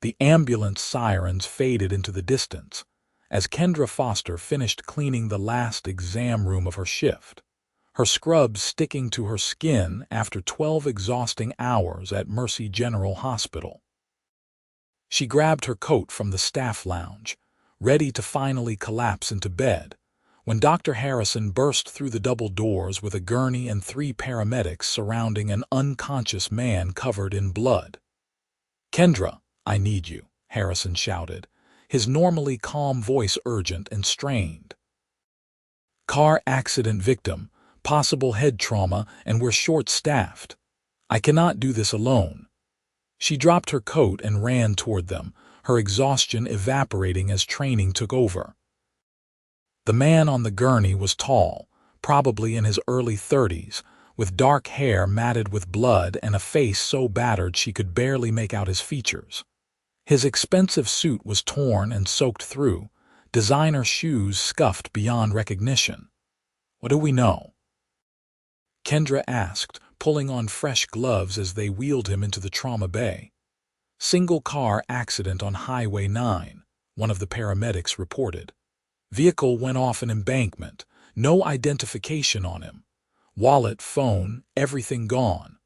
The ambulance sirens faded into the distance as Kendra Foster finished cleaning the last exam room of her shift, her scrubs sticking to her skin after 12 exhausting hours at Mercy General Hospital. She grabbed her coat from the staff lounge, ready to finally collapse into bed, when Dr. Harrison burst through the double doors with a gurney and 3 paramedics surrounding an unconscious man covered in blood. "Kendra, I need you," Harrison shouted, his normally calm voice urgent and strained. "Car accident victim, possible head trauma, and we're short-staffed. I cannot do this alone." She dropped her coat and ran toward them, her exhaustion evaporating as training took over. The man on the gurney was tall, probably in his early 30s, with dark hair matted with blood and a face so battered she could barely make out his features. His expensive suit was torn and soaked through, designer shoes scuffed beyond recognition. "What do we know?" Kendra asked, pulling on fresh gloves as they wheeled him into the trauma bay. "Single-car accident on Highway 9, one of the paramedics reported. Vehicle went off an embankment, no identification on him. Wallet, phone, everything gone.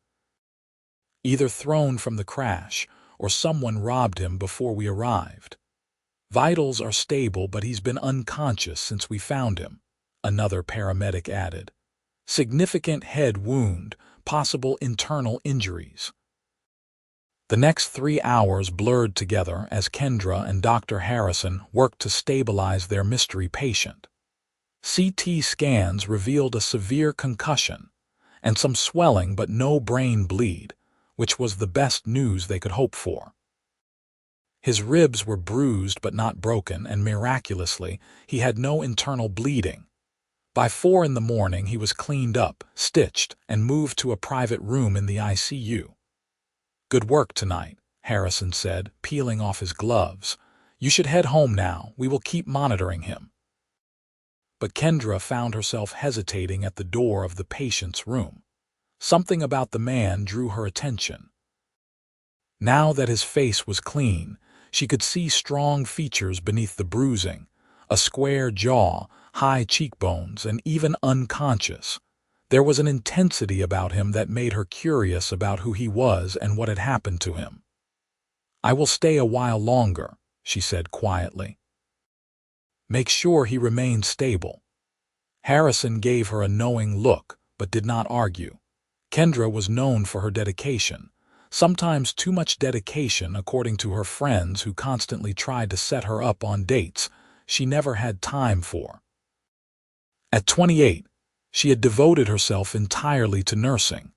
Either thrown from the crash or someone robbed him before we arrived. Vitals are stable, but he's been unconscious since we found him," another paramedic added. "Significant head wound, possible internal injuries." The next 3 hours blurred together as Kendra and Dr. Harrison worked to stabilize their mystery patient. CT scans revealed a severe concussion and some swelling but no brain bleed, which was the best news they could hope for. His ribs were bruised but not broken, and miraculously, he had no internal bleeding. By 4 in the morning, he was cleaned up, stitched, and moved to a private room in the ICU. "Good work tonight," Harrison said, peeling off his gloves. "You should head home now. We will keep monitoring him." But Kendra found herself hesitating at the door of the patient's room. Something about the man drew her attention. Now that his face was clean, she could see strong features beneath the bruising, a square jaw, high cheekbones, and even unconscious. There was an intensity about him that made her curious about who he was and what had happened to him. "I will stay a while longer," she said quietly. "Make sure he remains stable." Harrison gave her a knowing look, but did not argue. Kendra was known for her dedication, sometimes too much dedication according to her friends who constantly tried to set her up on dates she never had time for. At 28, she had devoted herself entirely to nursing,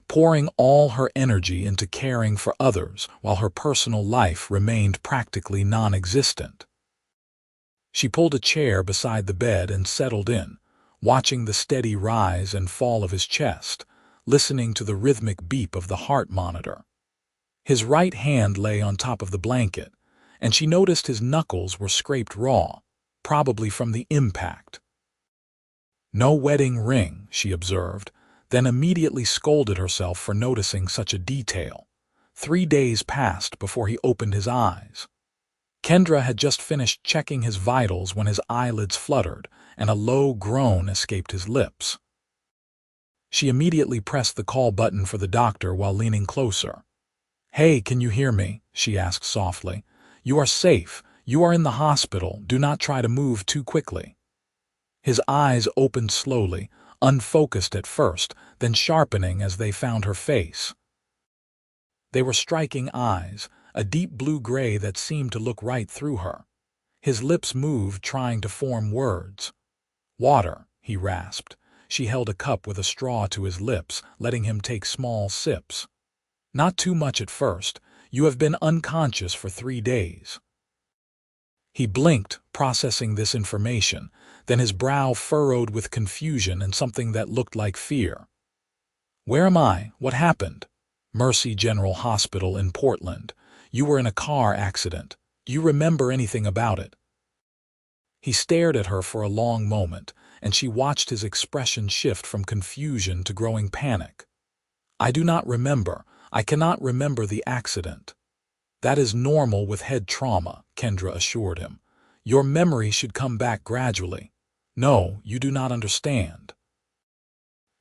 pouring all her energy into caring for others while her personal life remained practically non-existent. She pulled a chair beside the bed and settled in, watching the steady rise and fall of his chest, listening to the rhythmic beep of the heart monitor. His right hand lay on top of the blanket, and she noticed his knuckles were scraped raw, probably from the impact. "No wedding ring," she observed, then immediately scolded herself for noticing such a detail. 3 days passed before he opened his eyes. Kendra had just finished checking his vitals when his eyelids fluttered and a low groan escaped his lips. She immediately pressed the call button for the doctor while leaning closer. "Hey, can you hear me?" she asked softly. "You are safe. You are in the hospital. Do not try to move too quickly." His eyes opened slowly, unfocused at first, then sharpening as they found her face. They were striking eyes, a deep blue-gray that seemed to look right through her. His lips moved, trying to form words. "Water," he rasped. She held a cup with a straw to his lips, letting him take small sips. "Not too much at first. You have been unconscious for 3 days." He blinked, processing this information, then his brow furrowed with confusion and something that looked like fear. "Where am I? What happened?" "Mercy General Hospital in Portland. You were in a car accident. Do you remember anything about it?" He stared at her for a long moment, and she watched his expression shift from confusion to growing panic. "I do not remember. I cannot remember the accident." That is normal with head trauma, Kendra assured him. Your memory should come back gradually. No, you do not understand.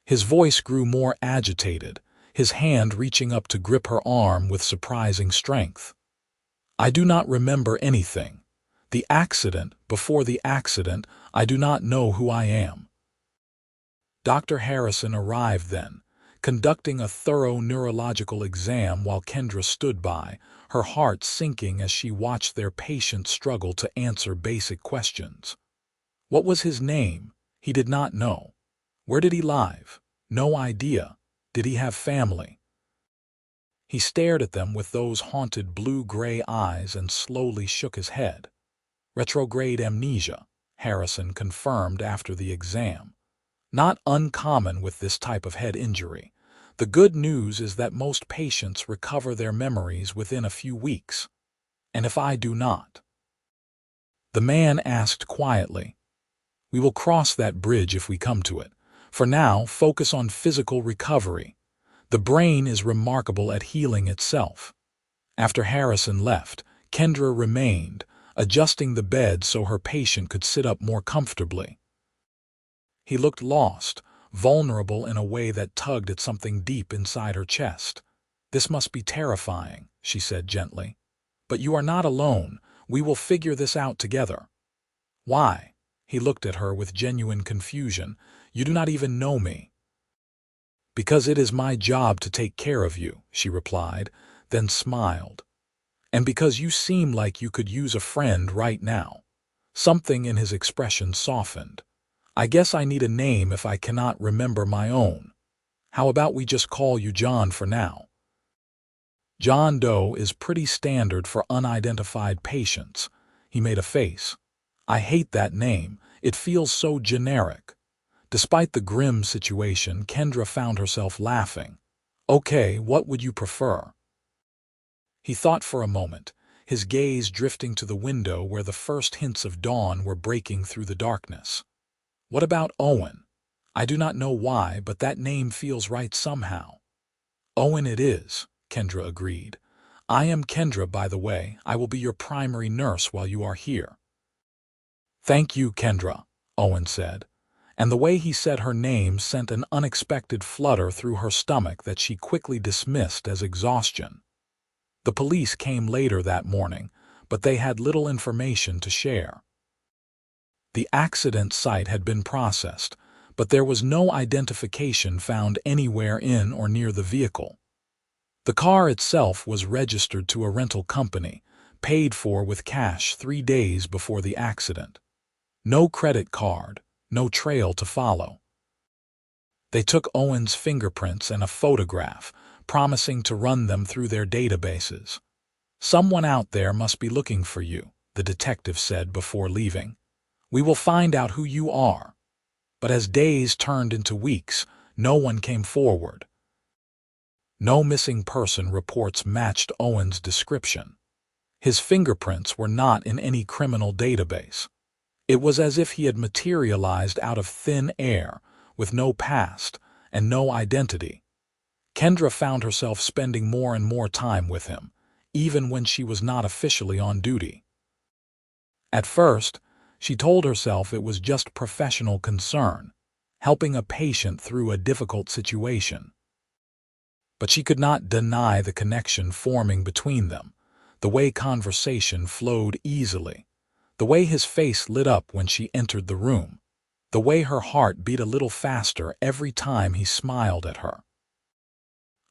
His voice grew more agitated, his hand reaching up to grip her arm with surprising strength. I do not remember anything. The accident, before the accident, I do not know who I am. Dr. Harrison arrived then, conducting a thorough neurological exam while Kendra stood by, her heart sinking as she watched their patient struggle to answer basic questions. What was his name? He did not know. Where did he live? No idea. Did he have family? He stared at them with those haunted blue-gray eyes and slowly shook his head. Retrograde amnesia, Harrison confirmed after the exam. Not uncommon with this type of head injury. The good news is that most patients recover their memories within a few weeks. And if I do not? The man asked quietly. We will cross that bridge if we come to it. For now, focus on physical recovery. The brain is remarkable at healing itself. After Harrison left, Kendra remained, adjusting the bed so her patient could sit up more comfortably. He looked lost, vulnerable in a way that tugged at something deep inside her chest. This must be terrifying, she said gently. But you are not alone. We will figure this out together. Why? He looked at her with genuine confusion. You do not even know me. Because it is my job to take care of you, she replied, then smiled. And because you seem like you could use a friend right now. Something in his expression softened. I guess I need a name if I cannot remember my own. How about we just call you John for now? John Doe is pretty standard for unidentified patients. He made a face. I hate that name. It feels so generic. Despite the grim situation, Kendra found herself laughing. Okay, what would you prefer? He thought for a moment, his gaze drifting to the window where the first hints of dawn were breaking through the darkness. What about Owen? I do not know why, but that name feels right somehow. Owen it is, Kendra agreed. I am Kendra, by the way. I will be your primary nurse while you are here. Thank you, Kendra, Owen said. And the way he said her name sent an unexpected flutter through her stomach that she quickly dismissed as exhaustion. The police came later that morning, but they had little information to share. The accident site had been processed, but there was no identification found anywhere in or near the vehicle. The car itself was registered to a rental company, paid for with cash 3 days before the accident. No credit card, no trail to follow. They took Owen's fingerprints and a photograph, promising to run them through their databases. Someone out there must be looking for you, the detective said before leaving. We will find out who you are. But as days turned into weeks, no one came forward. No missing person reports matched Owen's description. His fingerprints were not in any criminal database. It was as if he had materialized out of thin air, with no past and no identity. Kendra found herself spending more and more time with him, even when she was not officially on duty. At first, she told herself it was just professional concern, helping a patient through a difficult situation. But she could not deny the connection forming between them, the way conversation flowed easily, the way his face lit up when she entered the room, the way her heart beat a little faster every time he smiled at her.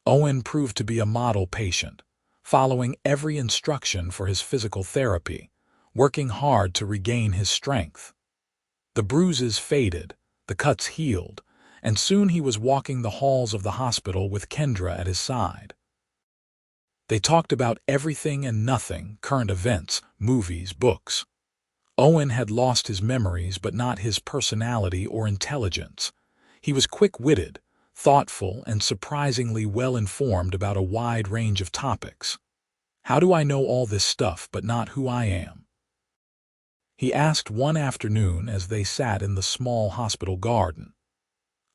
Owen proved to be a model patient, following every instruction for his physical therapy, working hard to regain his strength. The bruises faded, the cuts healed, and soon he was walking the halls of the hospital with Kendra at his side. They talked about everything and nothing, current events, movies, books. Owen had lost his memories but not his personality or intelligence. He was quick-witted, thoughtful, and surprisingly well-informed about a wide range of topics. How do I know all this stuff but not who I am? He asked one afternoon as they sat in the small hospital garden.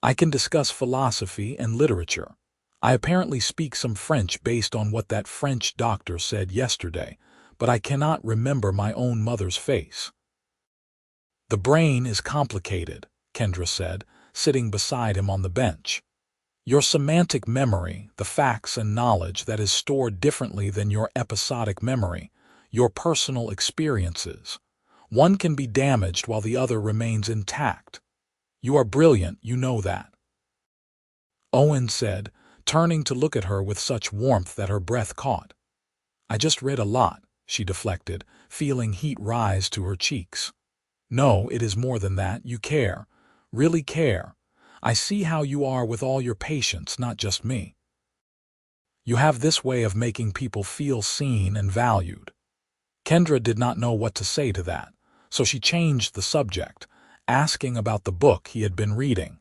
I can discuss philosophy and literature. I apparently speak some French based on what that French doctor said yesterday, but I cannot remember my own mother's face. The brain is complicated, Kendra said, sitting beside him on the bench. Your semantic memory, the facts and knowledge that is stored differently than your episodic memory, your personal experiences. One can be damaged while the other remains intact. You are brilliant, you know that. Owen said, turning to look at her with such warmth that her breath caught. I just read a lot, she deflected, feeling heat rise to her cheeks. No, it is more than that. You care. Really care. I see how you are with all your patients, not just me. You have this way of making people feel seen and valued. Kendra did not know what to say to that, so she changed the subject, asking about the book he had been reading.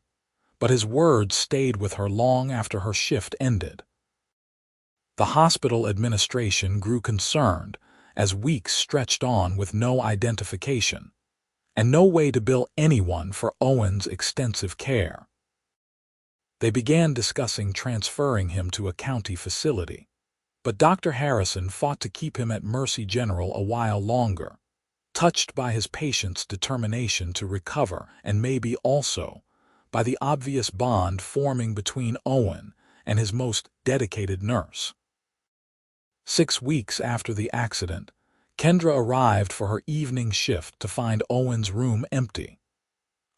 But his words stayed with her long after her shift ended. The hospital administration grew concerned as weeks stretched on with no identification, and no way to bill anyone for Owen's extensive care. They began discussing transferring him to a county facility, but Dr. Harrison fought to keep him at Mercy General a while longer, touched by his patient's determination to recover and maybe also by the obvious bond forming between Owen and his most dedicated nurse. 6 weeks after the accident, Kendra arrived for her evening shift to find Owen's room empty.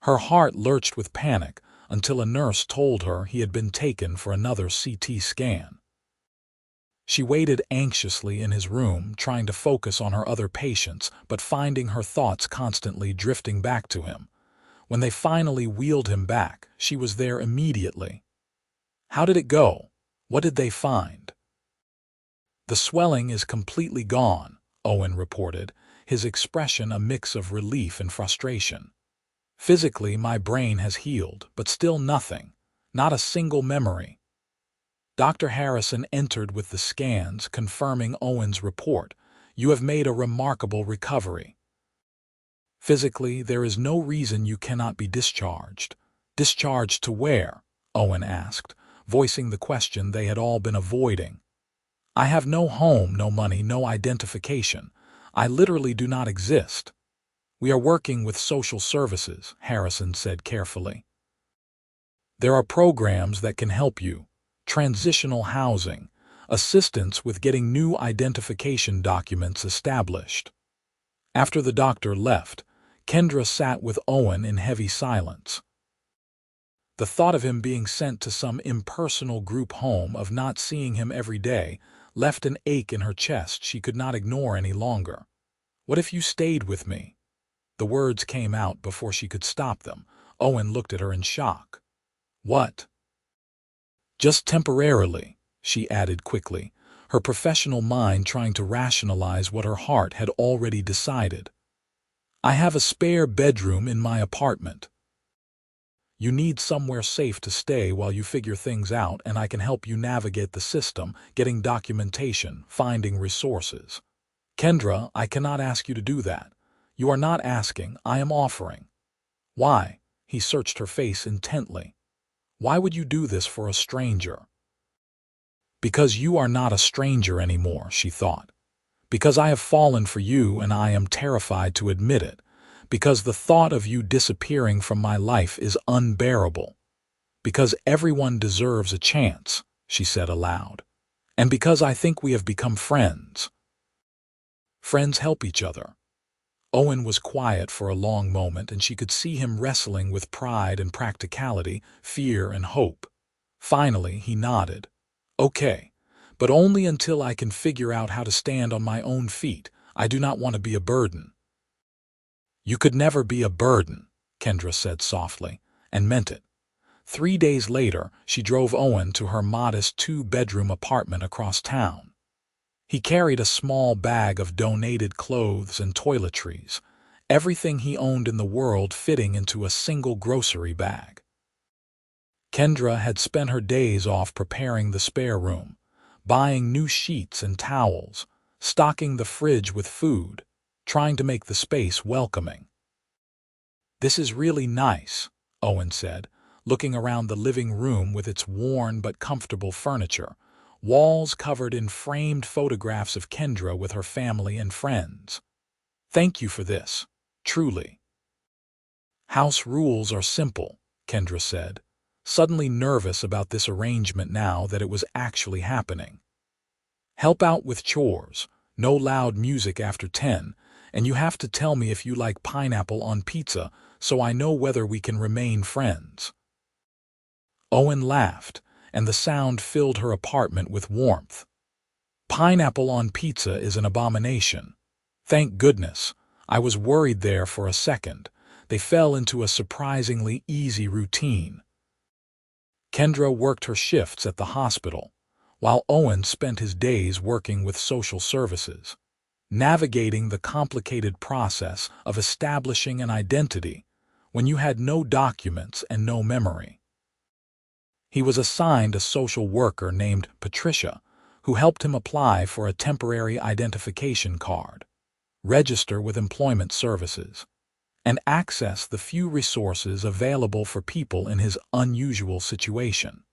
Her heart lurched with panic until a nurse told her he had been taken for another CT scan. She waited anxiously in his room, trying to focus on her other patients, but finding her thoughts constantly drifting back to him. When they finally wheeled him back, she was there immediately. How did it go? What did they find? The swelling is completely gone, Owen reported, his expression a mix of relief and frustration. Physically, my brain has healed, but still nothing, not a single memory. Dr. Harrison entered with the scans, confirming Owen's report. You have made a remarkable recovery. Physically, there is no reason you cannot be discharged. Discharged to where? Owen asked, voicing the question they had all been avoiding. I have no home, no money, no identification. I literally do not exist. We are working with social services, Harrison said carefully. There are programs that can help you. Transitional housing, assistance with getting new identification documents established. After the doctor left, Kendra sat with Owen in heavy silence. The thought of him being sent to some impersonal group home, of not seeing him every day, left an ache in her chest she could not ignore any longer. What if you stayed with me? The words came out before she could stop them. Owen looked at her in shock. What? Just temporarily, she added quickly, her professional mind trying to rationalize what her heart had already decided. I have a spare bedroom in my apartment. You need somewhere safe to stay while you figure things out, and I can help you navigate the system, getting documentation, finding resources. Kendra, I cannot ask you to do that. You are not asking, I am offering. Why? He searched her face intently. Why would you do this for a stranger? Because you are not a stranger anymore, she thought. Because I have fallen for you and I am terrified to admit it. Because the thought of you disappearing from my life is unbearable. Because everyone deserves a chance, she said aloud. And because I think we have become friends. Friends help each other. Owen was quiet for a long moment, and she could see him wrestling with pride and practicality, fear and hope. Finally, he nodded. Okay, but only until I can figure out how to stand on my own feet. I do not want to be a burden. You could never be a burden, Kendra said softly, and meant it. 3 days later, she drove Owen to her modest 2-bedroom apartment across town. He carried a small bag of donated clothes and toiletries, everything he owned in the world fitting into a single grocery bag. Kendra had spent her days off preparing the spare room, buying new sheets and towels, stocking the fridge with food, trying to make the space welcoming. This is really nice, Owen said, looking around the living room with its worn but comfortable furniture, walls covered in framed photographs of Kendra with her family and friends. "Thank you for this, truly." "House rules are simple," Kendra said, suddenly nervous about this arrangement now that it was actually happening. "Help out with chores, no loud music after 10, and you have to tell me if you like pineapple on pizza so I know whether we can remain friends." Owen laughed, and the sound filled her apartment with warmth. "Pineapple on pizza is an abomination. Thank goodness. I was worried there for a second." They fell into a surprisingly easy routine. Kendra worked her shifts at the hospital, while Owen spent his days working with social services, navigating the complicated process of establishing an identity when you had no documents and no memory. He was assigned a social worker named Patricia, who helped him apply for a temporary identification card, register with employment services, and access the few resources available for people in his unusual situation.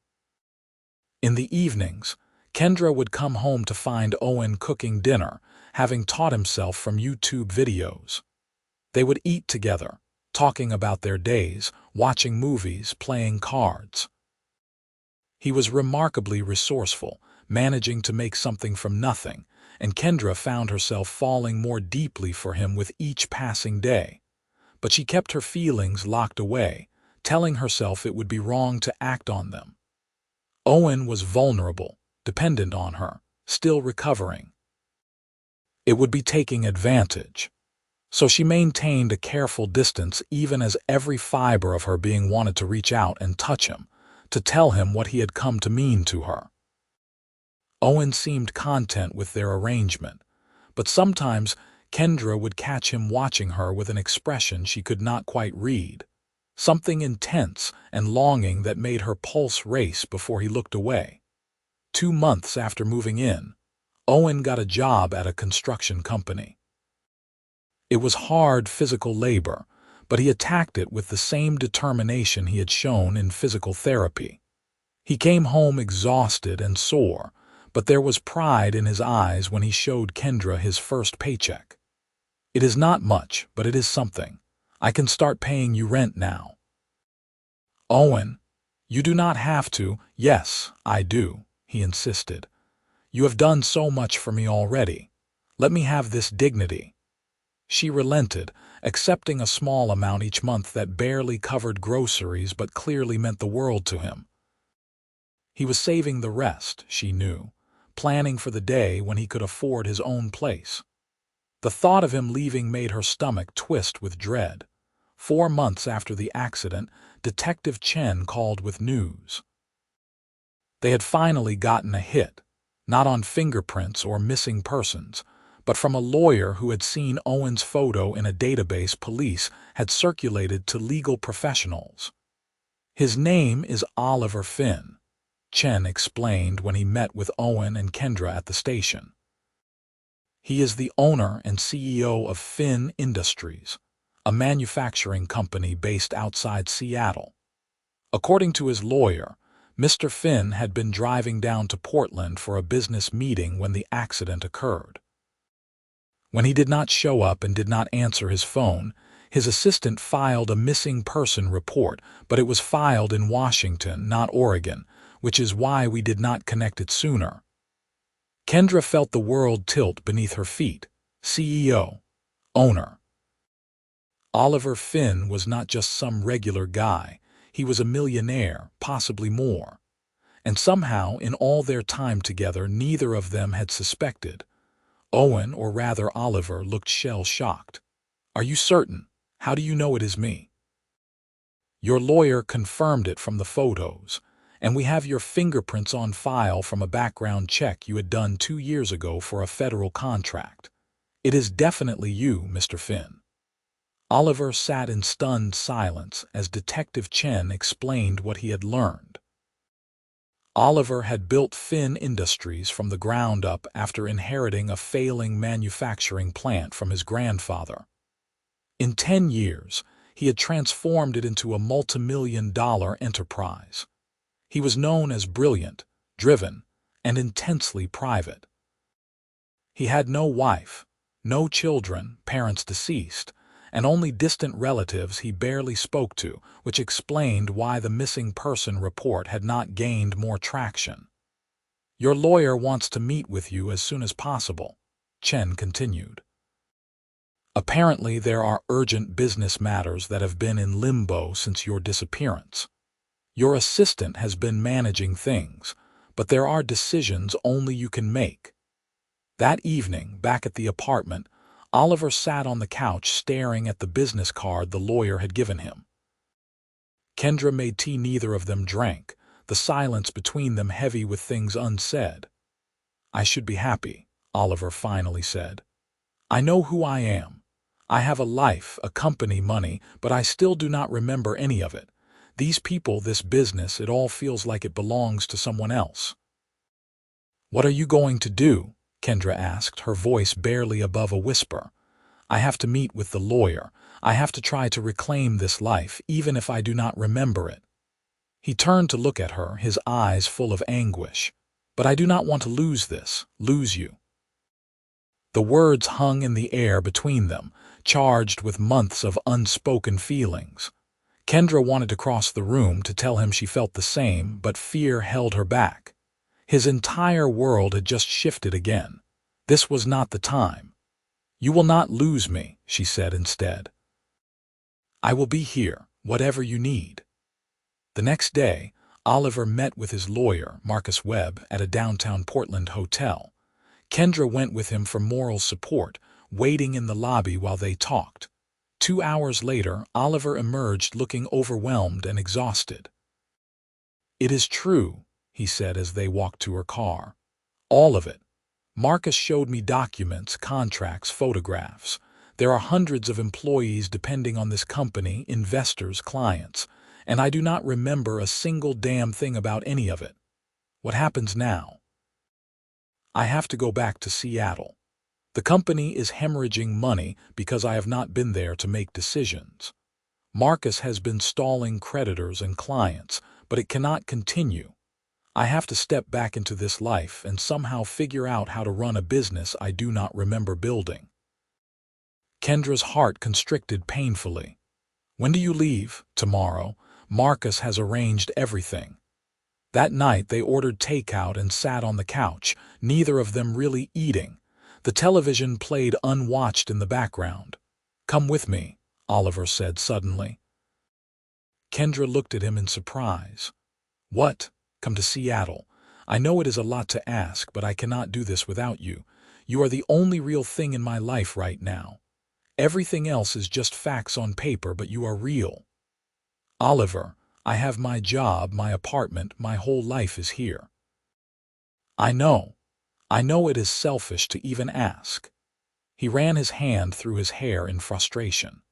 In the evenings, Kendra would come home to find Owen cooking dinner, having taught himself from YouTube videos. They would eat together, talking about their days, watching movies, playing cards. He was remarkably resourceful, managing to make something from nothing, and Kendra found herself falling more deeply for him with each passing day. But she kept her feelings locked away, telling herself it would be wrong to act on them. Owen was vulnerable, dependent on her, still recovering. It would be taking advantage. So she maintained a careful distance even as every fiber of her being wanted to reach out and touch him, to tell him what he had come to mean to her. Owen seemed content with their arrangement, but sometimes Kendra would catch him watching her with an expression she could not quite read, something intense and longing that made her pulse race before he looked away. 2 months after moving in, Owen got a job at a construction company. It was hard physical labor, but he attacked it with the same determination he had shown in physical therapy. He came home exhausted and sore, but there was pride in his eyes when he showed Kendra his first paycheck. "It is not much, but it is something. I can start paying you rent now." "Owen, you do not have to." "Yes, I do," he insisted. "You have done so much for me already. Let me have this dignity." She relented, accepting a small amount each month that barely covered groceries but clearly meant the world to him. He was saving the rest, she knew, planning for the day when he could afford his own place. The thought of him leaving made her stomach twist with dread. 4 months after the accident, Detective Chen called with news. They had finally gotten a hit, not on fingerprints or missing persons, but from a lawyer who had seen Owen's photo in a database police had circulated to legal professionals. "His name is Oliver Finn," Chen explained when he met with Owen and Kendra at the station. "He is the owner and CEO of Finn Industries, a manufacturing company based outside Seattle." According to his lawyer, Mr. Finn had been driving down to Portland for a business meeting when the accident occurred. When he did not show up and did not answer his phone, his assistant filed a missing person report, but it was filed in Washington, not Oregon, which is why we did not connect it sooner. Kendra felt the world tilt beneath her feet. CEO, owner. Oliver Finn was not just some regular guy. He was a millionaire, possibly more. And somehow, in all their time together, neither of them had suspected. Owen, or rather Oliver, looked shell-shocked. "Are you certain? How do you know it is me?" "Your lawyer confirmed it from the photos, and we have your fingerprints on file from a background check you had done 2 years ago for a federal contract. It is definitely you, Mr. Finn." Oliver sat in stunned silence as Detective Chen explained what he had learned. Oliver had built Finn Industries from the ground up after inheriting a failing manufacturing plant from his grandfather. In 10 years, he had transformed it into a multimillion-dollar enterprise. He was known as brilliant, driven, and intensely private. He had no wife, no children, parents deceased, and only distant relatives he barely spoke to, which explained why the missing person report had not gained more traction. "Your lawyer wants to meet with you as soon as possible," Chen continued. "Apparently there are urgent business matters that have been in limbo since your disappearance. Your assistant has been managing things, but there are decisions only you can make." That evening, back at the apartment, Oliver sat on the couch staring at the business card the lawyer had given him. Kendra made tea neither of them drank, the silence between them heavy with things unsaid. "I should be happy," Oliver finally said. "I know who I am. I have a life, a company, money, but I still do not remember any of it. These people, this business, it all feels like it belongs to someone else." "What are you going to do?" Kendra asked, her voice barely above a whisper. "I have to meet with the lawyer. I have to try to reclaim this life, even if I do not remember it." He turned to look at her, his eyes full of anguish. "But I do not want to lose this, lose you." The words hung in the air between them, charged with months of unspoken feelings. Kendra wanted to cross the room to tell him she felt the same, but fear held her back. His entire world had just shifted again. This was not the time. "You will not lose me," she said instead. "I will be here, whatever you need." The next day, Oliver met with his lawyer, Marcus Webb, at a downtown Portland hotel. Kendra went with him for moral support, waiting in the lobby while they talked. 2 hours later, Oliver emerged looking overwhelmed and exhausted. "It is true," he said as they walked to her car. "All of it. Marcus showed me documents, contracts, photographs. There are hundreds of employees depending on this company, investors, clients, and I do not remember a single damn thing about any of it. What happens now?" "I have to go back to Seattle. The company is hemorrhaging money because I have not been there to make decisions. Marcus has been stalling creditors and clients, but it cannot continue. I have to step back into this life and somehow figure out how to run a business I do not remember building." Kendra's heart constricted painfully. "When do you leave?" "Tomorrow. Marcus has arranged everything." That night they ordered takeout and sat on the couch, neither of them really eating. The television played unwatched in the background. "Come with me," Oliver said suddenly. Kendra looked at him in surprise. "What? Come to Seattle? I know it is a lot to ask, but I cannot do this without you. You are the only real thing in my life right now. Everything else is just facts on paper, but you are real." "Oliver, I have my job, my apartment, my whole life is here." I know it is selfish to even ask." He ran his hand through his hair in frustration.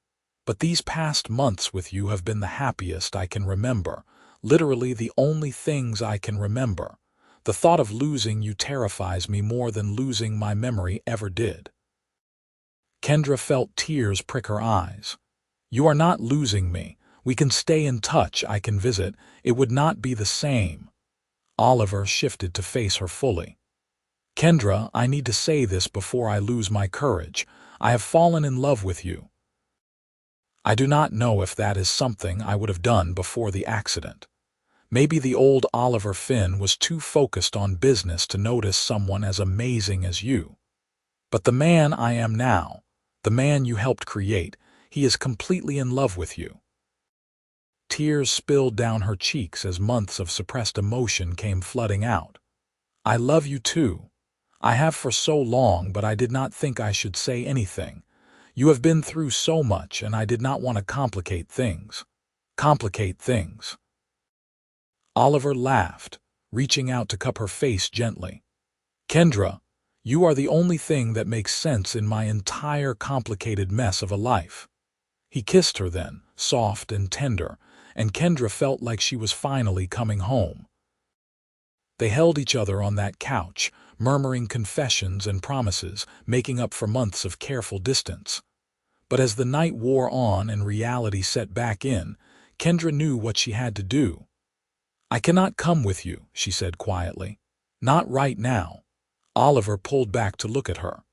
"But these past months with you have been the happiest I can remember, literally the only things I can remember. The thought of losing you terrifies me more than losing my memory ever did." Kendra felt tears prick her eyes. "You are not losing me. We can stay in touch, I can visit. It would not be the same." Oliver shifted to face her fully. "Kendra, I need to say this before I lose my courage. I have fallen in love with you. I do not know if that is something I would have done before the accident. Maybe the old Oliver Finn was too focused on business to notice someone as amazing as you. But the man I am now, the man you helped create, he is completely in love with you." Tears spilled down her cheeks as months of suppressed emotion came flooding out. "I love you too. I have for so long, but I did not think I should say anything. You have been through so much, and I did not want to complicate things. Oliver laughed, reaching out to cup her face gently. "Kendra, you are the only thing that makes sense in my entire complicated mess of a life." He kissed her then, soft and tender, and Kendra felt like she was finally coming home. They held each other on that couch, murmuring confessions and promises, making up for months of careful distance. But as the night wore on and reality set back in, Kendra knew what she had to do. "I cannot come with you," she said quietly. "Not right now." Oliver pulled back to look at her.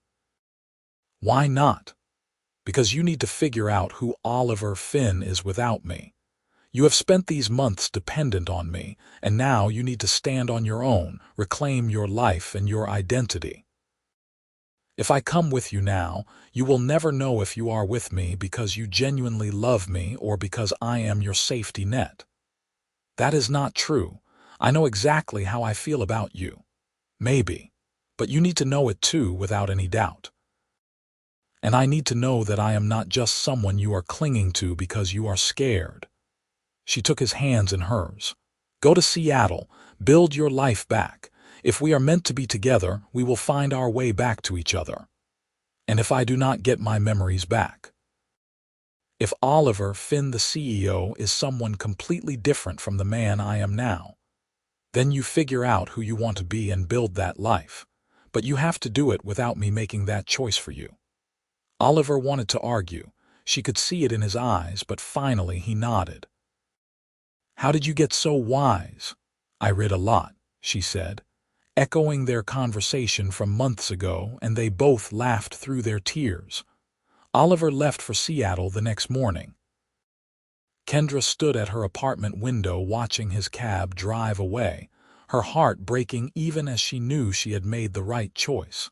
"Why not?" "Because you need to figure out who Oliver Finn is without me. You have spent these months dependent on me, and now you need to stand on your own, reclaim your life and your identity. If I come with you now, you will never know if you are with me because you genuinely love me or because I am your safety net. That is not true. I know exactly how I feel about you. Maybe. But you need to know it too without any doubt. And I need to know that I am not just someone you are clinging to because you are scared." She took his hands in hers. "Go to Seattle. Build your life back. If we are meant to be together, we will find our way back to each other. And if I do not get my memories back. If Oliver Finn, the CEO, is someone completely different from the man I am now, then you figure out who you want to be and build that life. But you have to do it without me making that choice for you." Oliver wanted to argue. She could see it in his eyes, but finally he nodded. "How did you get so wise?" "I read a lot," she said, echoing their conversation from months ago, and they both laughed through their tears. Oliver left for Seattle the next morning. Kendra stood at her apartment window watching his cab drive away, her heart breaking even as she knew she had made the right choice.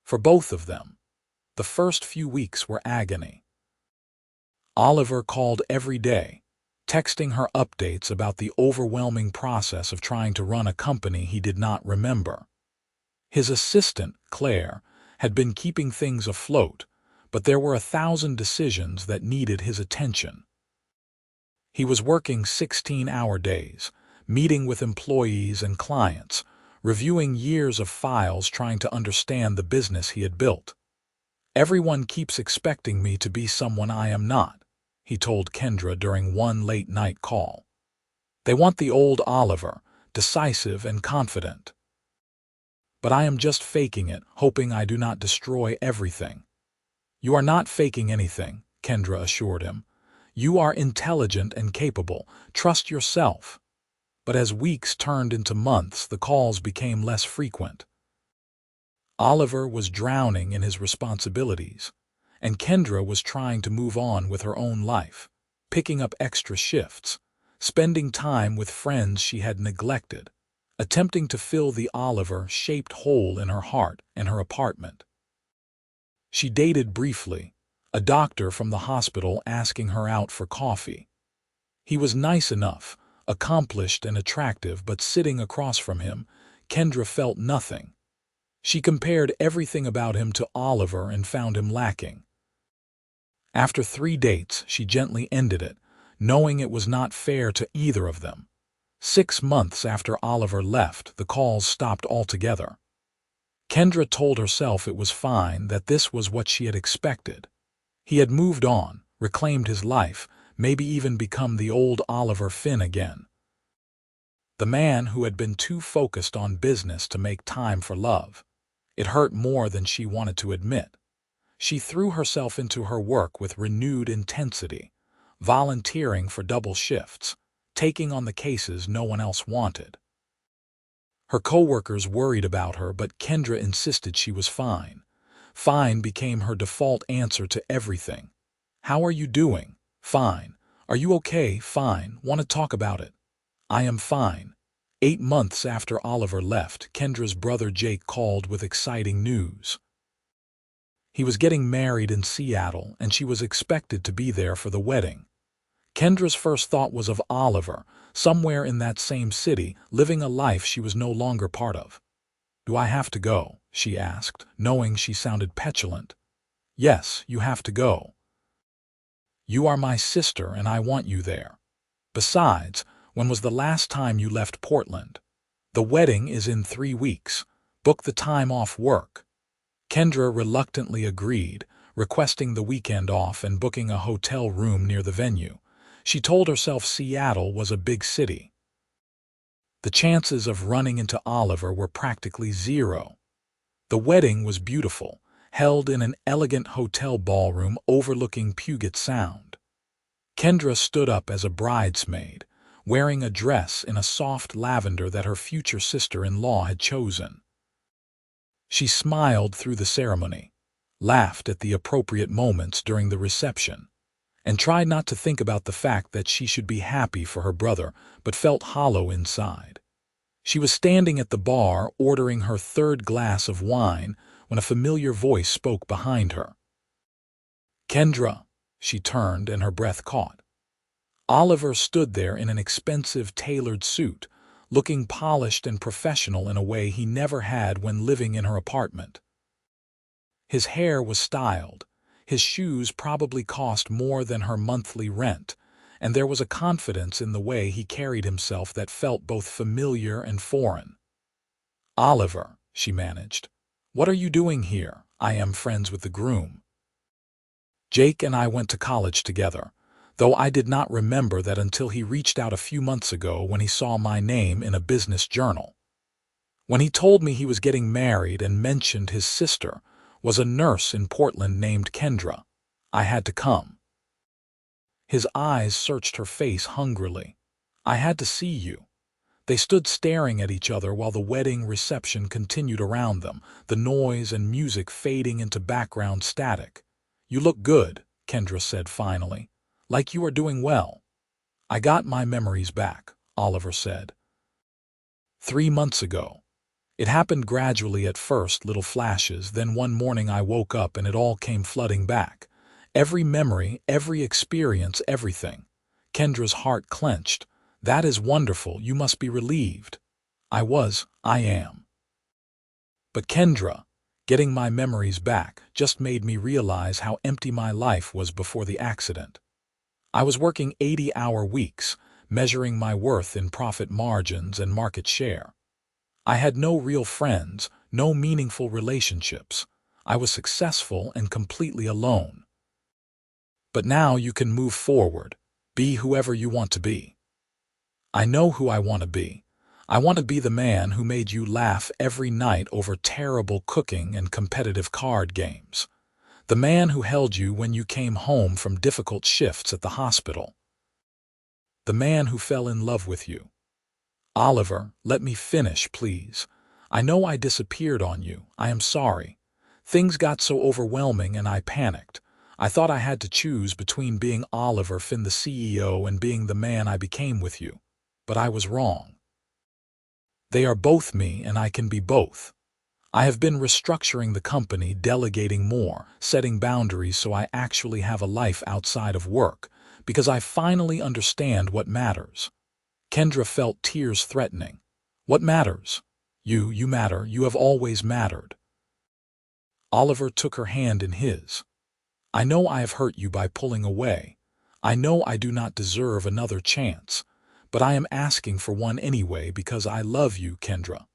For both of them, the first few weeks were agony. Oliver called every day, texting her updates about the overwhelming process of trying to run a company he did not remember. His assistant, Claire, had been keeping things afloat, but there were 1,000 decisions that needed his attention. He was working 16-hour days, meeting with employees and clients, reviewing years of files trying to understand the business he had built. "Everyone keeps expecting me to be someone I am not," he told Kendra during one late-night call. "They want the old Oliver, decisive and confident. But I am just faking it, hoping I do not destroy everything." "You are not faking anything," Kendra assured him. "You are intelligent and capable. Trust yourself." But as weeks turned into months, the calls became less frequent. Oliver was drowning in his responsibilities, and Kendra was trying to move on with her own life, picking up extra shifts, spending time with friends she had neglected, attempting to fill the Oliver-shaped hole in her heart and her apartment. She dated briefly, a doctor from the hospital asking her out for coffee. He was nice enough, accomplished and attractive, but sitting across from him, Kendra felt nothing. She compared everything about him to Oliver and found him lacking. After 3 dates, she gently ended it, knowing it was not fair to either of them. 6 months after Oliver left, the calls stopped altogether. Kendra told herself it was fine, that this was what she had expected. He had moved on, reclaimed his life, maybe even become the old Oliver Finn again. The man who had been too focused on business to make time for love. It hurt more than she wanted to admit. She threw herself into her work with renewed intensity, volunteering for double shifts, taking on the cases no one else wanted. Her coworkers worried about her, but Kendra insisted she was fine. Fine became her default answer to everything. "How are you doing?" "Fine." "Are you okay?" "Fine." "Want to talk about it?" "I am fine." 8 months after Oliver left, Kendra's brother Jake called with exciting news. He was getting married in Seattle, and she was expected to be there for the wedding. Kendra's first thought was of Oliver, somewhere in that same city, living a life she was no longer part of. "Do I have to go?" she asked, knowing she sounded petulant. "Yes, you have to go. You are my sister and I want you there. Besides, when was the last time you left Portland? The wedding is in 3 weeks. Book the time off work." Kendra reluctantly agreed, requesting the weekend off and booking a hotel room near the venue. She told herself Seattle was a big city. The chances of running into Oliver were practically zero. The wedding was beautiful, held in an elegant hotel ballroom overlooking Puget Sound. Kendra stood up as a bridesmaid, wearing a dress in a soft lavender that her future sister-in-law had chosen. She smiled through the ceremony, laughed at the appropriate moments during the reception, and tried not to think about the fact that she should be happy for her brother, but felt hollow inside. She was standing at the bar ordering her third glass of wine when a familiar voice spoke behind her. "Kendra," she turned and her breath caught. Oliver stood there in an expensive tailored suit, looking polished and professional in a way he never had when living in her apartment. His hair was styled, his shoes probably cost more than her monthly rent, and there was a confidence in the way he carried himself that felt both familiar and foreign. "Oliver," she managed, "what are you doing here? I am friends with the groom. Jake and I went to college together, though I did not remember that until he reached out a few months ago when he saw my name in a business journal. When he told me he was getting married and mentioned his sister was a nurse in Portland named Kendra, I had to come." His eyes searched her face hungrily. "I had to see you." They stood staring at each other while the wedding reception continued around them, the noise and music fading into background static. "You look good," Kendra said finally, "like you are doing well." "I got my memories back," Oliver said. 3 months ago. It happened gradually at first, little flashes, then one morning I woke up and it all came flooding back. Every memory, every experience, everything. Kendra's heart clenched. "That is wonderful, you must be relieved." I am. But Kendra, getting my memories back just made me realize how empty my life was before the accident. I was working 80-hour weeks, measuring my worth in profit margins and market share. I had no real friends, no meaningful relationships. I was successful and completely alone. But now you can move forward, be whoever you want to be. I know who I want to be. I want to be the man who made you laugh every night over terrible cooking and competitive card games. The man who held you when you came home from difficult shifts at the hospital. The man who fell in love with you. Oliver, let me finish, please. I know I disappeared on you. I am sorry. Things got so overwhelming and I panicked. I thought I had to choose between being Oliver Finn, the CEO, and being the man I became with you. But I was wrong. They are both me and I can be both. I have been restructuring the company, delegating more, setting boundaries so I actually have a life outside of work, because I finally understand what matters. Kendra felt tears threatening. What matters? You matter. You have always mattered. Oliver took her hand in his. I know I have hurt you by pulling away. I know I do not deserve another chance, but I am asking for one anyway because I love you, Kendra.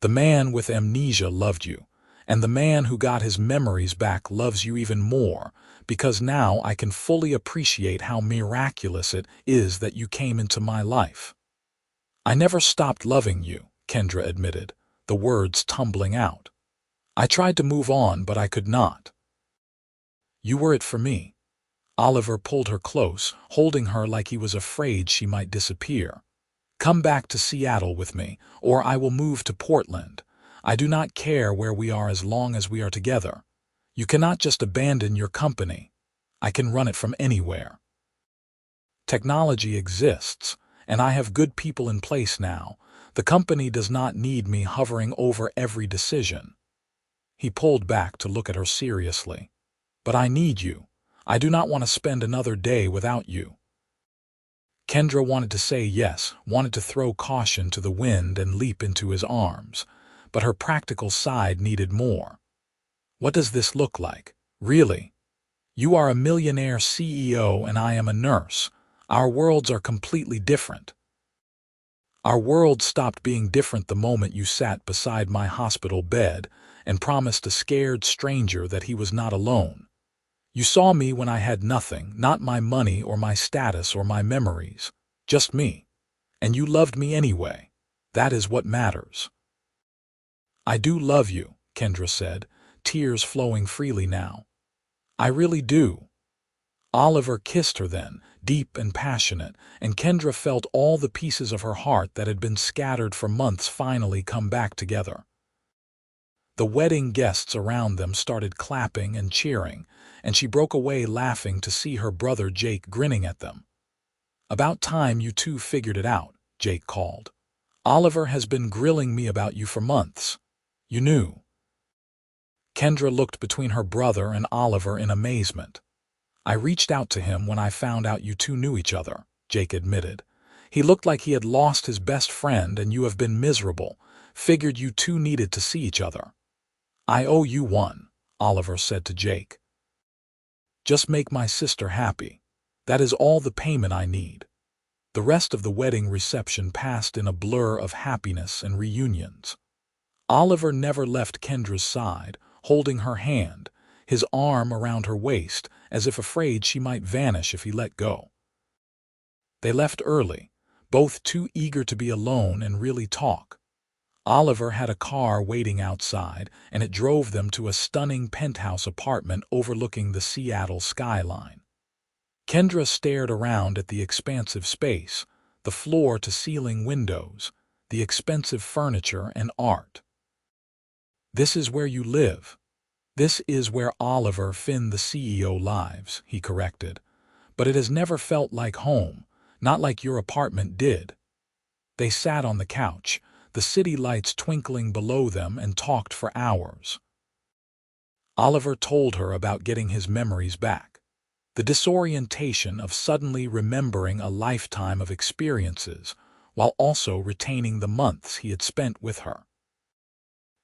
The man with amnesia loved you, and the man who got his memories back loves you even more, because now I can fully appreciate how miraculous it is that you came into my life. I never stopped loving you, Kendra admitted, the words tumbling out. I tried to move on, but I could not. You were it for me. Oliver pulled her close, holding her like he was afraid she might disappear. Come back to Seattle with me, or I will move to Portland. I do not care where we are as long as we are together. You cannot just abandon your company. I can run it from anywhere. Technology exists, and I have good people in place now. The company does not need me hovering over every decision. He pulled back to look at her seriously. But I need you. I do not want to spend another day without you. Kendra wanted to say yes, wanted to throw caution to the wind and leap into his arms, but her practical side needed more. What does this look like? Really? You are a millionaire CEO and I am a nurse. Our worlds are completely different. Our world stopped being different the moment you sat beside my hospital bed and promised a scared stranger that he was not alone. You saw me when I had nothing, not my money or my status or my memories, just me. And you loved me anyway. That is what matters. I do love you, Kendra said, tears flowing freely now. "I really do." Oliver kissed her then, deep and passionate, and Kendra felt all the pieces of her heart that had been scattered for months finally come back together. The wedding guests around them started clapping and cheering, and she broke away laughing to see her brother Jake grinning at them. "About time you two figured it out," Jake called. "Oliver has been grilling me about you for months. You knew." Kendra looked between her brother and Oliver in amazement. "I reached out to him when I found out you two knew each other," Jake admitted. "He looked like he had lost his best friend and you have been miserable. Figured you two needed to see each other." "I owe you one," Oliver said to Jake. "Just make my sister happy. That is all the payment I need." The rest of the wedding reception passed in a blur of happiness and reunions. Oliver never left Kendra's side, holding her hand, his arm around her waist, as if afraid she might vanish if he let go. They left early, both too eager to be alone and really talk. Oliver had a car waiting outside, and it drove them to a stunning penthouse apartment overlooking the Seattle skyline. Kendra stared around at the expansive space, the floor-to-ceiling windows, the expensive furniture and art. "This is where you live." "This is where Oliver Finn the CEO lives," he corrected. "But it has never felt like home, not like your apartment did." They sat on the couch, the city lights twinkling below them, and talked for hours. Oliver told her about getting his memories back. The disorientation of suddenly remembering a lifetime of experiences, while also retaining the months he had spent with her.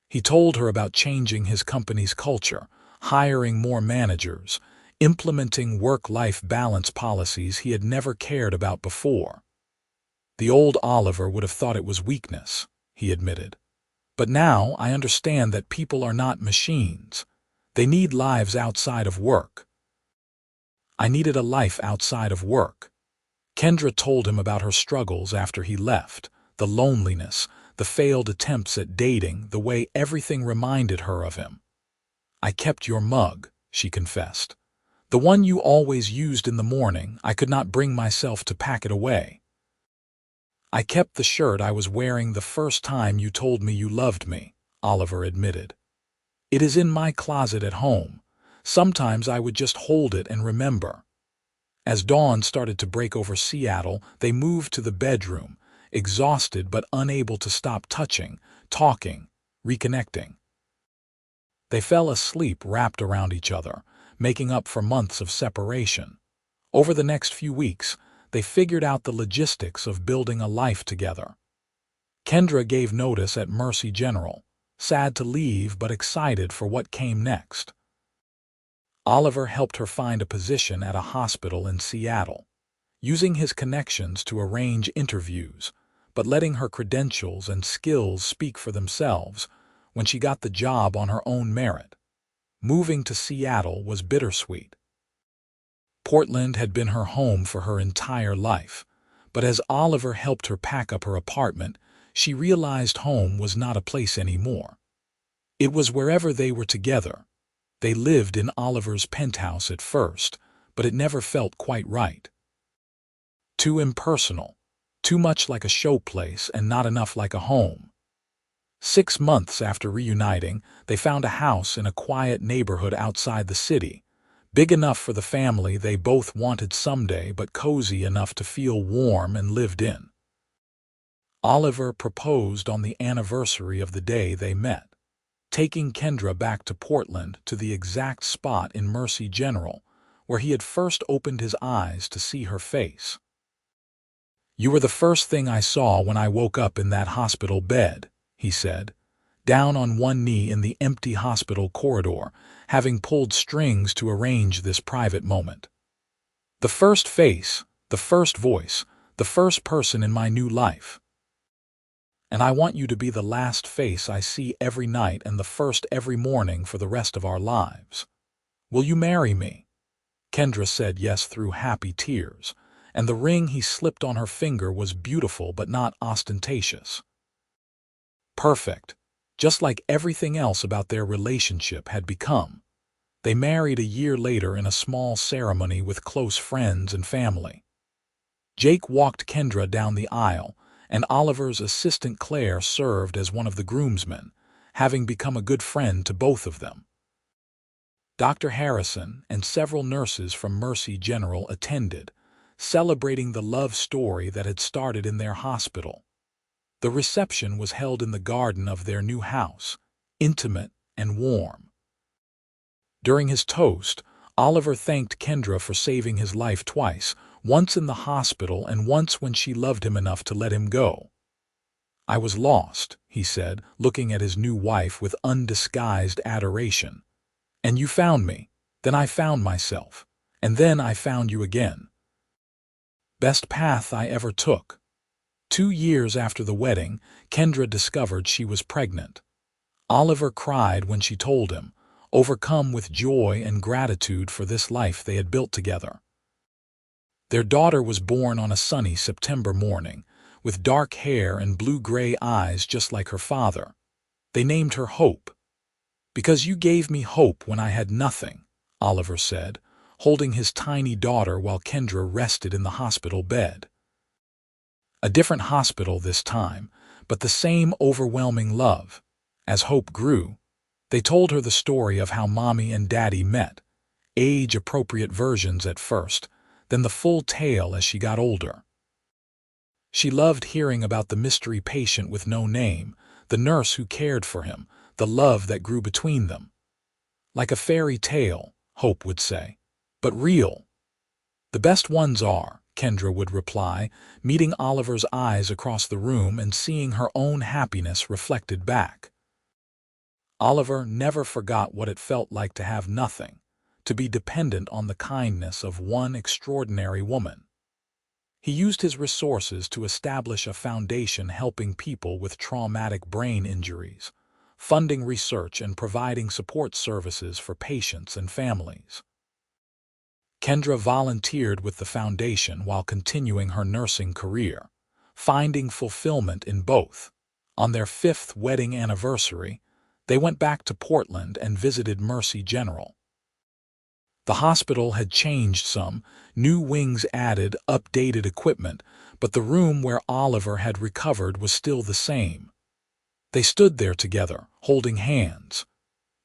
He told her about changing his company's culture, hiring more managers, implementing work-life balance policies he had never cared about before. "The old Oliver would have thought it was weakness," he admitted. "But now I understand that people are not machines. They need lives outside of work." "I needed a life outside of work." Kendra told him about her struggles after he left, the loneliness, the failed attempts at dating, the way everything reminded her of him. "I kept your mug," she confessed. "The one you always used in the morning. I could not bring myself to pack it away." "I kept the shirt I was wearing the first time you told me you loved me," Oliver admitted. "It is in my closet at home. Sometimes I would just hold it and remember." As dawn started to break over Seattle, they moved to the bedroom, exhausted but unable to stop touching, talking, reconnecting. They fell asleep wrapped around each other, making up for months of separation. Over the next few weeks, they figured out the logistics of building a life together. Kendra gave notice at Mercy General, sad to leave but excited for what came next. Oliver helped her find a position at a hospital in Seattle, using his connections to arrange interviews, but letting her credentials and skills speak for themselves when she got the job on her own merit. Moving to Seattle was bittersweet. Portland had been her home for her entire life, but as Oliver helped her pack up her apartment, she realized home was not a place anymore. It was wherever they were together. They lived in Oliver's penthouse at first, but it never felt quite right. Too impersonal, too much like a showplace and not enough like a home. 6 months after reuniting, they found a house in a quiet neighborhood outside the city, big enough for the family they both wanted someday, but cozy enough to feel warm and lived in. Oliver proposed on the anniversary of the day they met, taking Kendra back to Portland, to the exact spot in Mercy General where he had first opened his eyes to see her face. "You were the first thing I saw when I woke up in that hospital bed," he said, down on one knee in the empty hospital corridor, having pulled strings to arrange this private moment. "The first face, the first voice, the first person in my new life. And I want you to be the last face I see every night and the first every morning for the rest of our lives. Will you marry me?" Kendra said yes through happy tears, and the ring he slipped on her finger was beautiful but not ostentatious. "Perfect," just like everything else about their relationship had become. They married a year later in a small ceremony with close friends and family. Jake walked Kendra down the aisle, and Oliver's assistant Claire served as one of the groomsmen, having become a good friend to both of them. Dr. Harrison and several nurses from Mercy General attended, celebrating the love story that had started in their hospital. The reception was held in the garden of their new house, intimate and warm. During his toast, Oliver thanked Kendra for saving his life twice, once in the hospital and once when she loved him enough to let him go. "I was lost," he said, looking at his new wife with undisguised adoration. "And you found me. Then I found myself. And then I found you again. Best path I ever took." 2 years after the wedding, Kendra discovered she was pregnant. Oliver cried when she told him, overcome with joy and gratitude for this life they had built together. Their daughter was born on a sunny September morning, with dark hair and blue-gray eyes just like her father. They named her Hope. "Because you gave me hope when I had nothing," Oliver said, holding his tiny daughter while Kendra rested in the hospital bed. A different hospital this time, but the same overwhelming love. As Hope grew, they told her the story of how Mommy and Daddy met, age-appropriate versions at first, then the full tale as she got older. She loved hearing about the mystery patient with no name, the nurse who cared for him, the love that grew between them. "Like a fairy tale," Hope would say, "but real." "The best ones are," Kendra would reply, meeting Oliver's eyes across the room and seeing her own happiness reflected back. Oliver never forgot what it felt like to have nothing, to be dependent on the kindness of one extraordinary woman. He used his resources to establish a foundation helping people with traumatic brain injuries, funding research and providing support services for patients and families. Kendra volunteered with the foundation while continuing her nursing career, finding fulfillment in both. On their 5th wedding anniversary, they went back to Portland and visited Mercy General. The hospital had changed some, new wings added, updated equipment, but the room where Oliver had recovered was still the same. They stood there together, holding hands.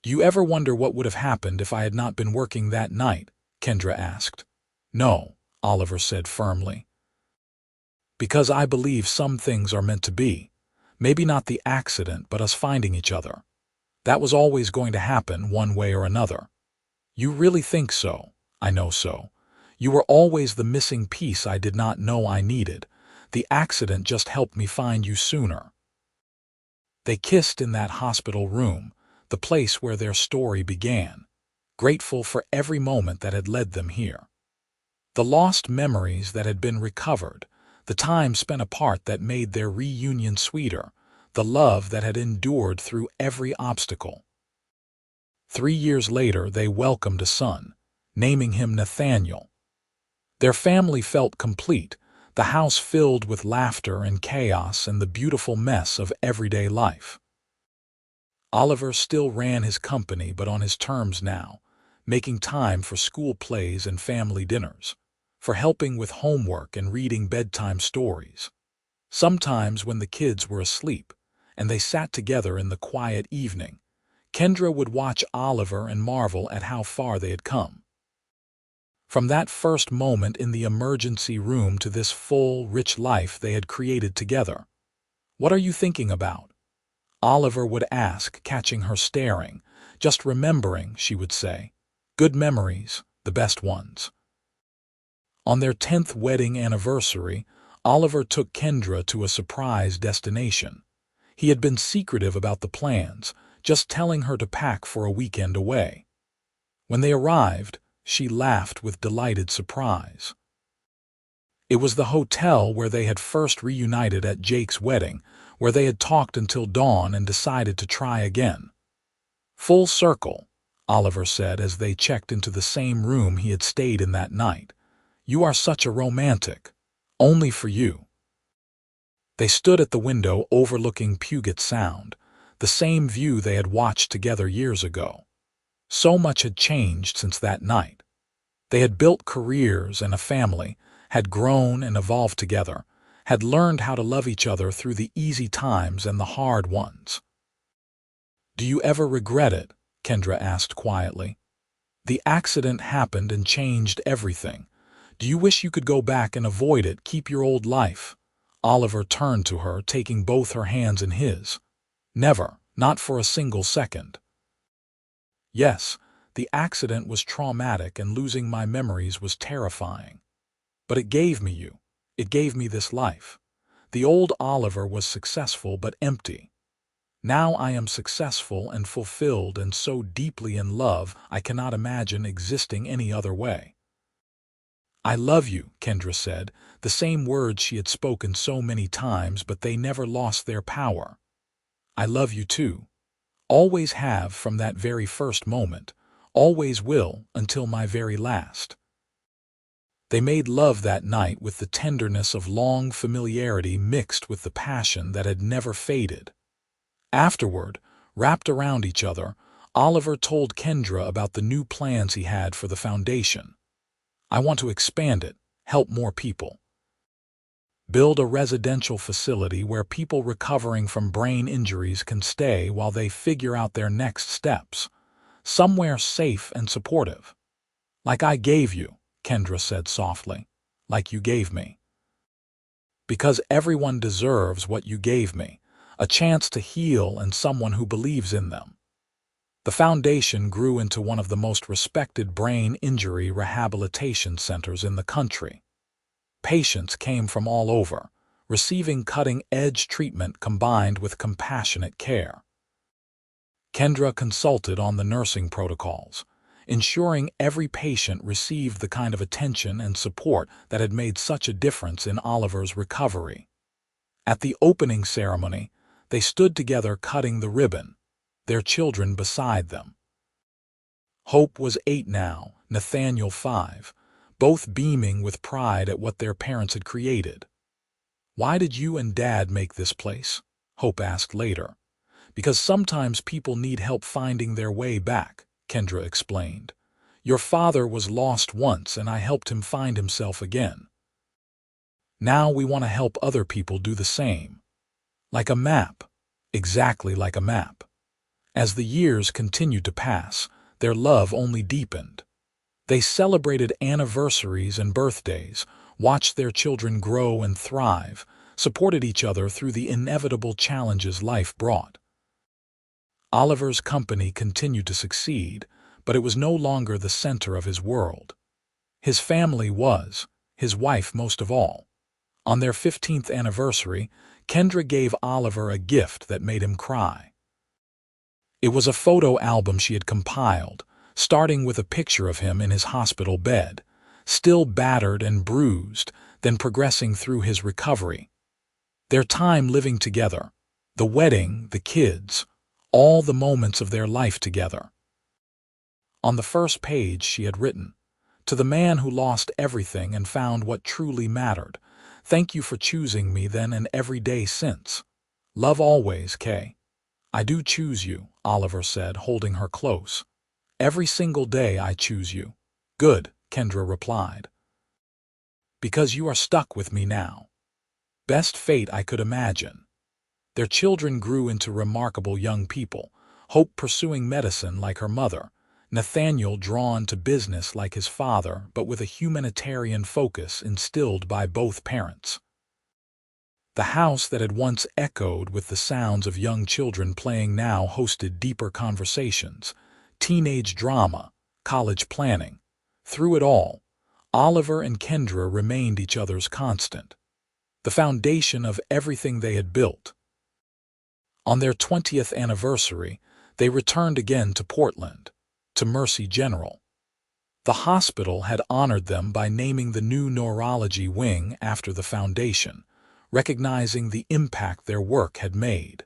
"Do you ever wonder what would have happened if I had not been working that night?" Kendra asked. "No," Oliver said firmly. "Because I believe some things are meant to be. Maybe not the accident, but us finding each other. That was always going to happen one way or another." "You really think so?" "I know so. You were always the missing piece I did not know I needed. The accident just helped me find you sooner." They kissed in that hospital room, the place where their story began, grateful for every moment that had led them here. The lost memories that had been recovered, the time spent apart that made their reunion sweeter, the love that had endured through every obstacle. 3 years later, they welcomed a son, naming him Nathaniel. Their family felt complete, the house filled with laughter and chaos and the beautiful mess of everyday life. Oliver still ran his company, but on his terms now, making time for school plays and family dinners, for helping with homework and reading bedtime stories. Sometimes when the kids were asleep, and they sat together in the quiet evening, Kendra would watch Oliver and marvel at how far they had come. From that first moment in the emergency room to this full, rich life they had created together. "What are you thinking about?" Oliver would ask, catching her staring. "Just remembering," she would say. "Good memories, the best ones." On their 10th wedding anniversary, Oliver took Kendra to a surprise destination. He had been secretive about the plans, just telling her to pack for a weekend away. When they arrived, she laughed with delighted surprise. It was the hotel where they had first reunited at Jake's wedding, where they had talked until dawn and decided to try again. "Full circle," Oliver said as they checked into the same room he had stayed in that night. "You are such a romantic. Only for you." They stood at the window overlooking Puget Sound, the same view they had watched together years ago. So much had changed since that night. They had built careers and a family, had grown and evolved together, had learned how to love each other through the easy times and the hard ones. "Do you ever regret it?" Kendra asked quietly. "The accident happened and changed everything. Do you wish you could go back and avoid it, keep your old life?" Oliver turned to her, taking both her hands in his. "Never, not for a single second." "Yes, the accident was traumatic and losing my memories was terrifying. But it gave me you. It gave me this life. The old Oliver was successful but empty. Now I am successful and fulfilled and so deeply in love I cannot imagine existing any other way." "I love you," Kendra said, the same words she had spoken so many times, but they never lost their power. "I love you too. Always have from that very first moment. Always will until my very last." They made love that night with the tenderness of long familiarity mixed with the passion that had never faded. Afterward, wrapped around each other, Oliver told Kendra about the new plans he had for the foundation. "I want to expand it, help more people. Build a residential facility where people recovering from brain injuries can stay while they figure out their next steps. Somewhere safe and supportive. Like I gave you," Kendra said softly. "Like you gave me. Because everyone deserves what you gave me, a chance to heal and someone who believes in them." The foundation grew into one of the most respected brain injury rehabilitation centers in the country. Patients came from all over, receiving cutting-edge treatment combined with compassionate care. Kendra consulted on the nursing protocols, ensuring every patient received the kind of attention and support that had made such a difference in Oliver's recovery. At the opening ceremony, they stood together cutting the ribbon, their children beside them. Hope was 8 now, Nathaniel 5, both beaming with pride at what their parents had created. "Why did you and Dad make this place?" Hope asked later. "Because sometimes people need help finding their way back," Kendra explained. "Your father was lost once and I helped him find himself again. Now we want to help other people do the same. Like a map, exactly like a map." As the years continued to pass, their love only deepened. They celebrated anniversaries and birthdays, watched their children grow and thrive, supported each other through the inevitable challenges life brought. Oliver's company continued to succeed, but it was no longer the center of his world. His family was, his wife most of all. On their 15th anniversary, Kendra gave Oliver a gift that made him cry. It was a photo album she had compiled, starting with a picture of him in his hospital bed, still battered and bruised, then progressing through his recovery. Their time living together, the wedding, the kids, all the moments of their life together. On the first page she had written, "To the man who lost everything and found what truly mattered, thank you for choosing me then and every day since. Love always, Kay." "I do choose you," Oliver said, holding her close. "Every single day I choose you." "Good," Kendra replied. "Because you are stuck with me now." Best fate I could imagine. Their children grew into remarkable young people, Hope pursuing medicine like her mother, Nathaniel drawn to business like his father but with a humanitarian focus instilled by both parents. The house that had once echoed with the sounds of young children playing now hosted deeper conversations, teenage drama, college planning. Through it all, Oliver and Kendra remained each other's constant, the foundation of everything they had built. On their 20th anniversary, they returned again to Portland, to Mercy General. The hospital had honored them by naming the new neurology wing after the foundation, recognizing the impact their work had made.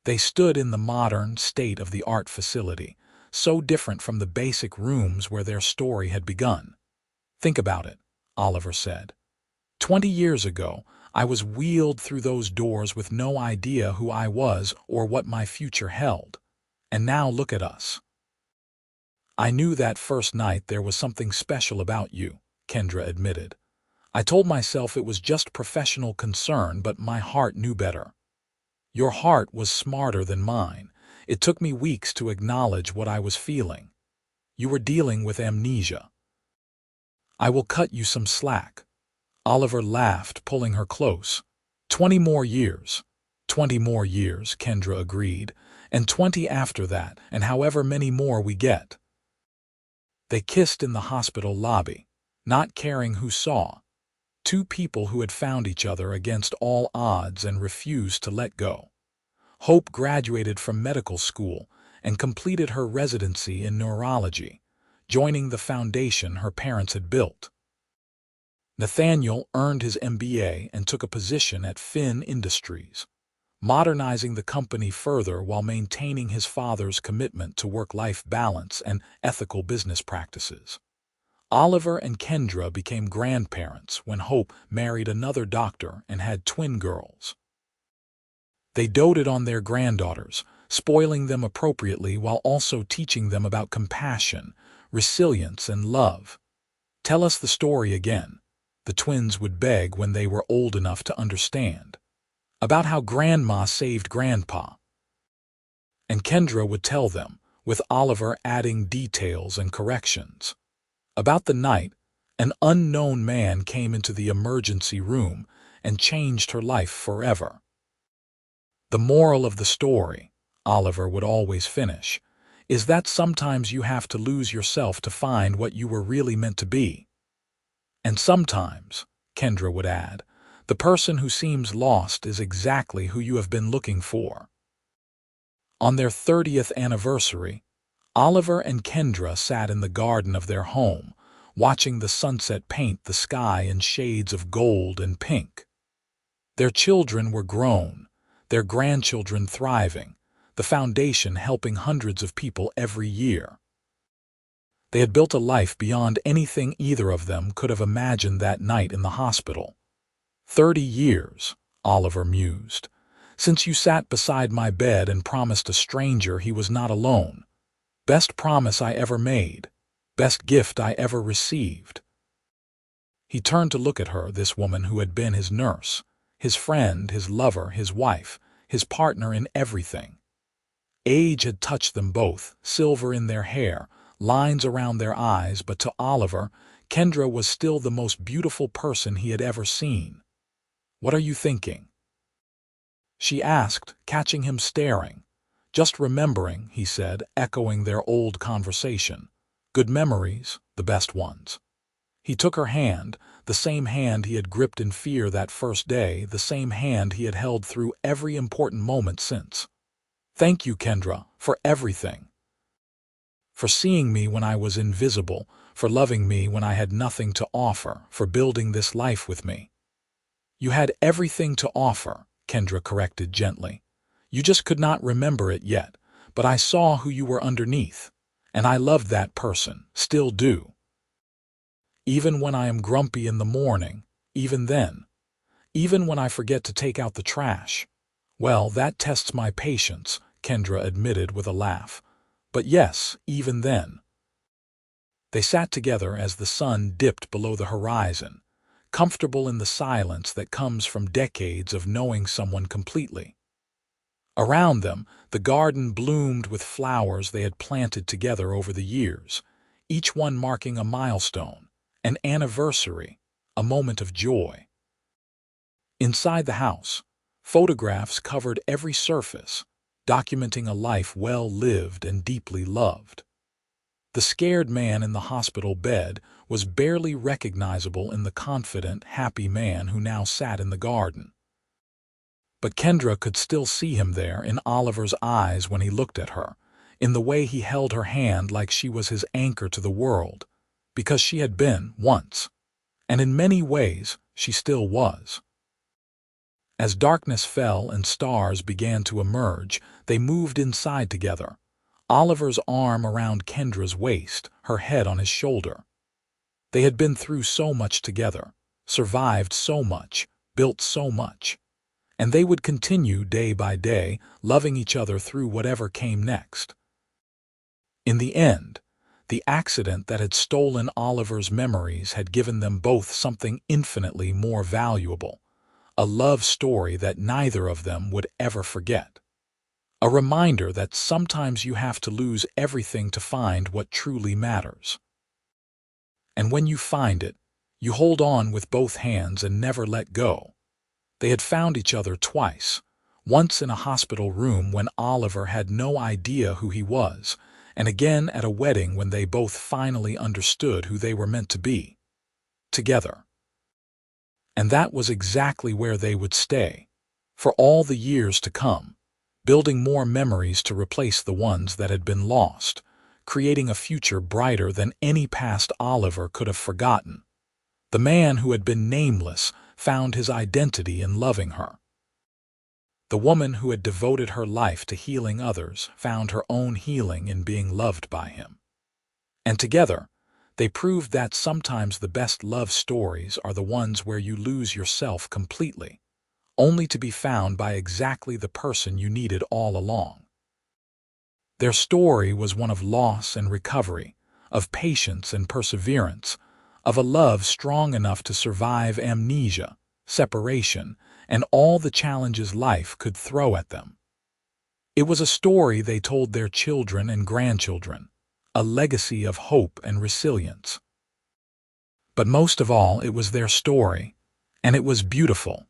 They stood in the modern, state-of-the-art facility, so different from the basic rooms where their story had begun. "Think about it," Oliver said. 20 years ago, I was wheeled through those doors with no idea who I was or what my future held. And now look at us. I knew that first night there was something special about you, Kendra admitted. I told myself it was just professional concern, but my heart knew better. Your heart was smarter than mine. It took me weeks to acknowledge what I was feeling. You were dealing with amnesia. I will cut you some slack. Oliver laughed, pulling her close. 20 more years. 20 more years, Kendra agreed, and 20 after that, and however many more we get. They kissed in the hospital lobby, not caring who saw. Two people who had found each other against all odds and refused to let go. Hope graduated from medical school and completed her residency in neurology, joining the foundation her parents had built. Nathaniel earned his MBA and took a position at Finn Industries, modernizing the company further while maintaining his father's commitment to work-life balance and ethical business practices. Oliver and Kendra became grandparents when Hope married another doctor and had twin girls. They doted on their granddaughters, spoiling them appropriately while also teaching them about compassion, resilience, and love. "Tell us the story again," the twins would beg when they were old enough to understand. "About how Grandma saved Grandpa." And Kendra would tell them, with Oliver adding details and corrections. About the night, an unknown man came into the emergency room and changed her life forever. "The moral of the story," Oliver would always finish, "is that sometimes you have to lose yourself to find what you were really meant to be." "And sometimes," Kendra would add, "the person who seems lost is exactly who you have been looking for." On their 30th anniversary, Oliver and Kendra sat in the garden of their home, watching the sunset paint the sky in shades of gold and pink. Their children were grown, their grandchildren thriving, the foundation helping hundreds of people every year. They had built a life beyond anything either of them could have imagined that night in the hospital. 30 years, Oliver mused, since you sat beside my bed and promised a stranger he was not alone. Best promise I ever made. Best gift I ever received. He turned to look at her, this woman who had been his nurse, his friend, his lover, his wife, his partner in everything. Age had touched them both, silver in their hair, lines around their eyes, but to Oliver, Kendra was still the most beautiful person he had ever seen. "What are you thinking?" she asked, catching him staring. "Just remembering," he said, echoing their old conversation. "Good memories, the best ones." He took her hand, the same hand he had gripped in fear that first day, the same hand he had held through every important moment since. "Thank you, Kendra, for everything. For seeing me when I was invisible, for loving me when I had nothing to offer, for building this life with me." "You had everything to offer," Kendra corrected gently. "You just could not remember it yet, but I saw who you were underneath, and I loved that person, still do. Even when I am grumpy in the morning, even then. Even when I forget to take out the trash. Well, that tests my patience," Kendra admitted with a laugh. "But yes, even then." They sat together as the sun dipped below the horizon, comfortable in the silence that comes from decades of knowing someone completely. Around them, the garden bloomed with flowers they had planted together over the years, each one marking a milestone, an anniversary, a moment of joy. Inside the house, photographs covered every surface, documenting a life well lived and deeply loved. The scared man in the hospital bed was barely recognizable in the confident, happy man who now sat in the garden. But Kendra could still see him there in Oliver's eyes when he looked at her, in the way he held her hand like she was his anchor to the world, because she had been once, and in many ways she still was. As darkness fell and stars began to emerge, they moved inside together, Oliver's arm around Kendra's waist, her head on his shoulder. They had been through so much together, survived so much, built so much. And they would continue day by day, loving each other through whatever came next. In the end, the accident that had stolen Oliver's memories had given them both something infinitely more valuable, a love story that neither of them would ever forget. A reminder that sometimes you have to lose everything to find what truly matters. And when you find it, you hold on with both hands and never let go. They had found each other twice, once in a hospital room when Oliver had no idea who he was, and again at a wedding when they both finally understood who they were meant to be. Together. And that was exactly where they would stay, for all the years to come, building more memories to replace the ones that had been lost, creating a future brighter than any past Oliver could have forgotten. The man who had been nameless found his identity in loving her. The woman who had devoted her life to healing others found her own healing in being loved by him. And together, they proved that sometimes the best love stories are the ones where you lose yourself completely, only to be found by exactly the person you needed all along. Their story was one of loss and recovery, of patience and perseverance, of a love strong enough to survive amnesia, separation, and all the challenges life could throw at them. It was a story they told their children and grandchildren, a legacy of hope and resilience. But most of all, it was their story, and it was beautiful,